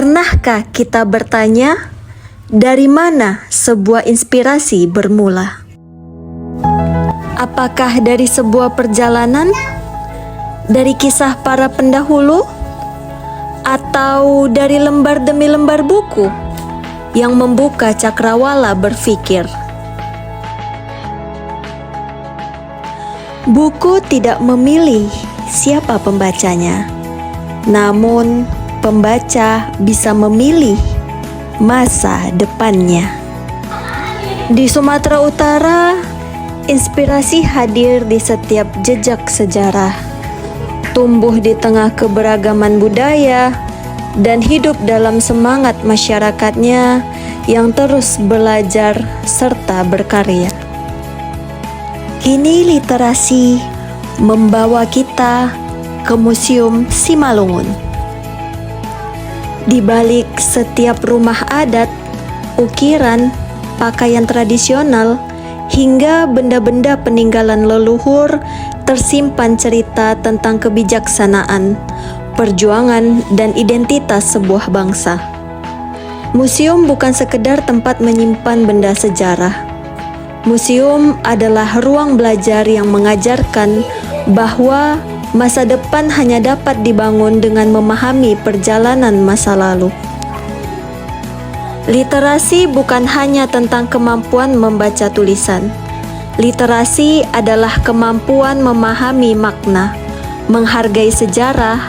Pernahkah kita bertanya, dari mana sebuah inspirasi bermula? Apakah dari sebuah perjalanan? Dari kisah para pendahulu? Atau dari lembar demi lembar buku yang membuka cakrawala berpikir? Buku tidak memilih siapa pembacanya, namun pembaca bisa memilih masa depannya. Di Sumatera Utara, inspirasi hadir di setiap jejak sejarah, tumbuh di tengah keberagaman budaya, dan hidup dalam semangat masyarakatnya yang terus belajar serta berkarya. Kini literasi membawa kita ke Museum Simalungun. Di balik setiap rumah adat, ukiran, pakaian tradisional, hingga benda-benda peninggalan leluhur, tersimpan cerita tentang kebijaksanaan, perjuangan, dan identitas sebuah bangsa. Museum bukan sekedar tempat menyimpan benda sejarah. Museum adalah ruang belajar yang mengajarkan bahwa masa depan hanya dapat dibangun dengan memahami perjalanan masa lalu. Literasi bukan hanya tentang kemampuan membaca tulisan. Literasi adalah kemampuan memahami makna, menghargai sejarah,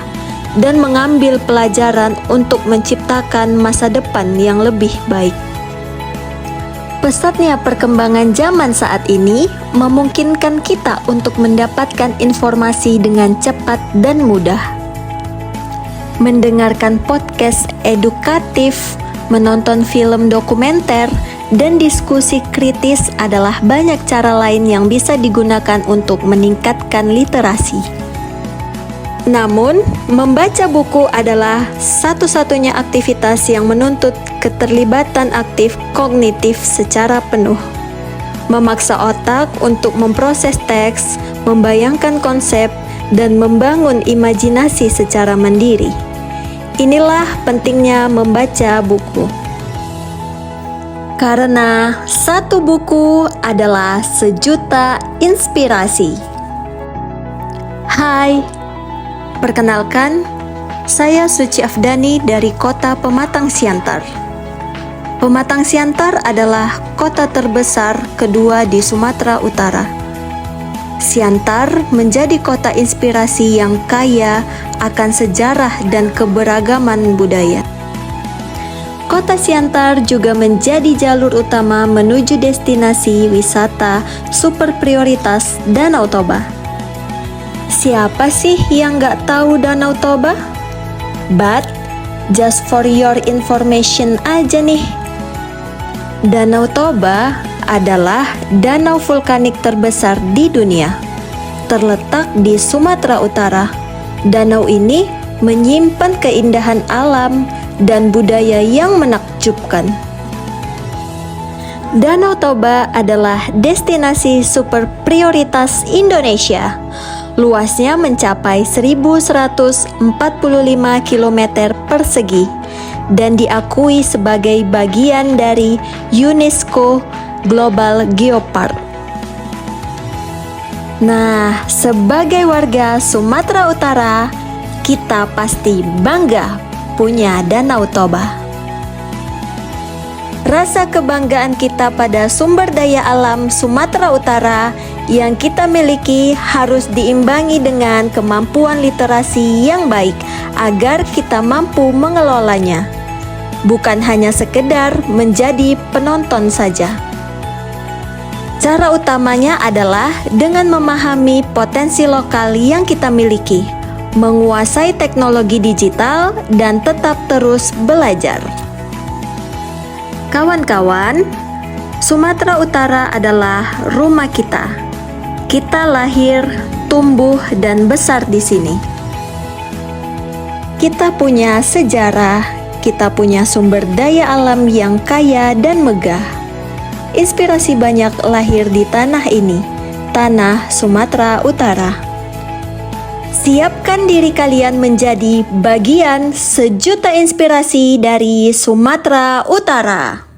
dan mengambil pelajaran untuk menciptakan masa depan yang lebih baik. Pesatnya perkembangan zaman saat ini memungkinkan kita untuk mendapatkan informasi dengan cepat dan mudah. Mendengarkan podcast edukatif, menonton film dokumenter, dan diskusi kritis adalah banyak cara lain yang bisa digunakan untuk meningkatkan literasi. Namun, membaca buku adalah satu-satunya aktivitas yang menuntut keterlibatan aktif kognitif secara penuh. Memaksa otak untuk memproses teks, membayangkan konsep, dan membangun imajinasi secara mandiri. Inilah pentingnya membaca buku. Karena satu buku adalah sejuta inspirasi. Hai, perkenalkan, saya Suci Afdani dari kota Pematang Siantar. Pematang Siantar adalah kota terbesar kedua di Sumatera Utara. Siantar menjadi kota inspirasi yang kaya akan sejarah dan keberagaman budaya. Kota Siantar juga menjadi jalur utama menuju destinasi wisata super prioritas Danau Toba. Siapa sih yang gak tahu Danau Toba? But, just for your information aja nih. Danau Toba adalah danau vulkanik terbesar di dunia. Terletak di Sumatera Utara, danau ini menyimpan keindahan alam dan budaya yang menakjubkan. Danau Toba adalah destinasi super prioritas Indonesia. Luasnya mencapai 1.145 km persegi dan diakui sebagai bagian dari UNESCO Global Geopark. Nah, sebagai warga Sumatera Utara, kita pasti bangga punya Danau Toba. Rasa kebanggaan kita pada sumber daya alam Sumatera Utara yang kita miliki harus diimbangi dengan kemampuan literasi yang baik agar kita mampu mengelolanya, bukan hanya sekedar menjadi penonton saja. Cara utamanya adalah dengan memahami potensi lokal yang kita miliki, menguasai teknologi digital, dan tetap terus belajar. Kawan-kawan, Sumatera Utara adalah rumah kita. Kita lahir, tumbuh, dan besar di sini. Kita punya sejarah, kita punya sumber daya alam yang kaya dan megah. Inspirasi banyak lahir di tanah ini, tanah Sumatera Utara. Siapkan diri kalian menjadi bagian sejuta inspirasi dari Sumatera Utara.